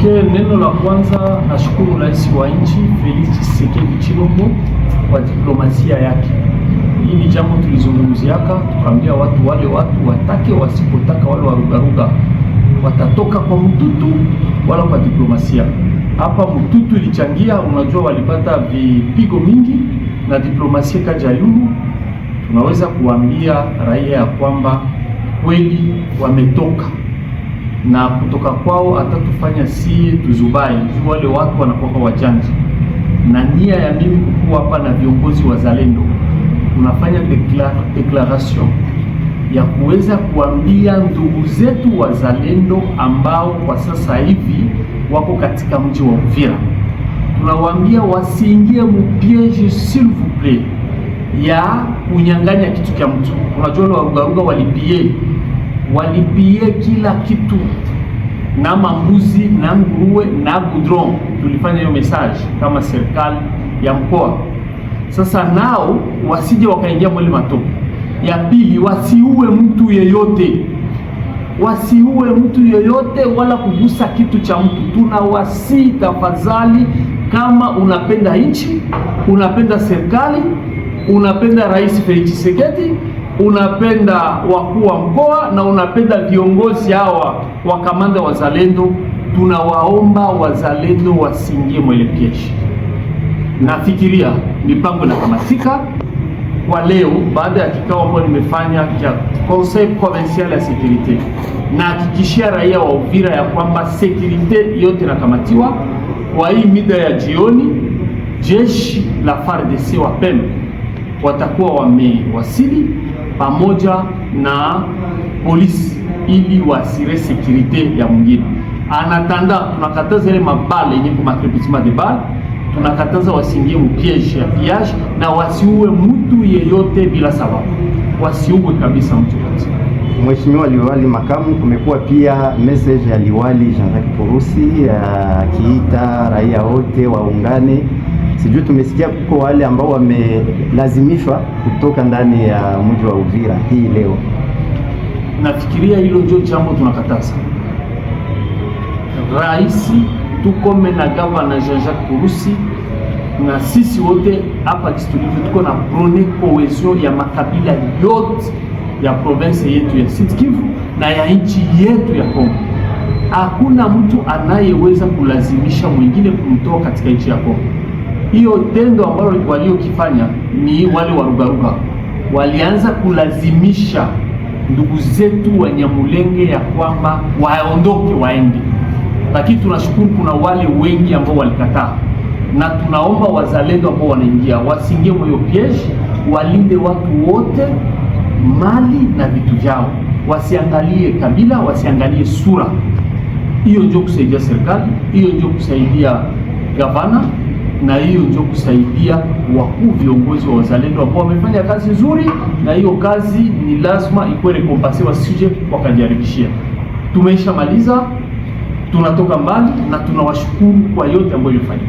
Okay, neno la kwanza nashukuru Rais wa nchi Felix Tshisekedi Tshilombo kwa diplomasia yake. Hii ni jambo tulizungumziaka, tukaambia watu wale watu watake wasipotaka, wale warugaruga watatoka kwa mtutu wala kwa diplomasia. Hapa mtutu ilichangia, unajua walipata vipigo mingi na diplomasia kaja yulu. Tunaweza kuambia raia ya kwamba kweli wametoka, na kutoka kwao atatufanya sie tuzubai juu wale watu wanakuwa wajanja. Na nia ya mimi kukua hapa na viongozi wazalendo, tunafanya declaration ya kuweza kuambia ndugu zetu wazalendo ambao kwa sasa hivi wako katika mji wa Uvira, tunawaambia wasiingie mupiege s'il vous plaît ya kunyang'anya kitu cha mtu. Unajua warugaruga walipie kila kitu, na mambuzi na nguruwe na gudron. Tulifanya hiyo message kama serikali ya mkoa. Sasa nao wasije wakaingia mwele matope. Ya pili, wasiue mtu yeyote wala kugusa kitu cha mtu. Tunawasi tafadhali, kama unapenda nchi, unapenda serikali, unapenda Rais Felix Tshisekedi, unapenda wakuu wa mkoa na unapenda viongozi hawa wa kamanda wazalendo, tunawaomba wazalendo wasingie mwele pieshi. Nafikiria mipango inakamatika kwa leo baada ya kikao ambacho nimefanya cha Conseil Provincial ya Sécurité, na hakikishia raia wa Uvira ya kwamba sécurité yote inakamatiwa. Kwa hii mida ya jioni, jeshi la FARDC wa Pembe watakuwa wamewasili pamoja na polisi ili wasire sécurité ya mwingine. Anatanda tunakataza ile mabale yenye kwa makrepissement de balle, tunakataza wasingie mpiege ya piage, na wasiue mtu yeyote bila sababu, wasiue kabisa mtu kabisa. Mheshimiwa Liwali Makamu, kumekuwa pia message ya Liwali Jean-Jacques Purusi akiita raia wote waungane. Sijui tumesikia kuko wale ambao wamelazimishwa kutoka ndani ya mji wa Uvira hii leo. Nafikiria hilo ndio jambo tunakataza. Rais tukome na gavana Jean-Jacques Purusi na sisi wote hapa kistulivu tuko na prone cohesion ya makabila yote ya province yetu ya Sud Kivu na ya nchi yetu ya Kongo. Hakuna mtu anayeweza kulazimisha mwingine kumtoa katika nchi ya Kongo. Hiyo tendo ambalo waliokifanya ni wale warugaruga walianza kulazimisha ndugu zetu wa Nyamulenge ya kwamba waondoke waende, lakini tunashukuru kuna wale wengi ambao walikataa, na tunaomba wazalendo ambao wanaingia wasiingie moyo piege, walinde watu wote, mali na vitu vyao, wasiangalie kabila, wasiangalie sura. Hiyo ndio kusaidia serikali, hiyo ndio kusaidia gavana, na hiyo ndio kusaidia wakuu viongozi wa wazalendo ambao wamefanya kazi nzuri, na hiyo kazi ni lazima ikuwe rekompanse, wasije wakajaribishia. Tumeisha maliza, tunatoka mbali na tunawashukuru kwa yote ambayo ilifanyika.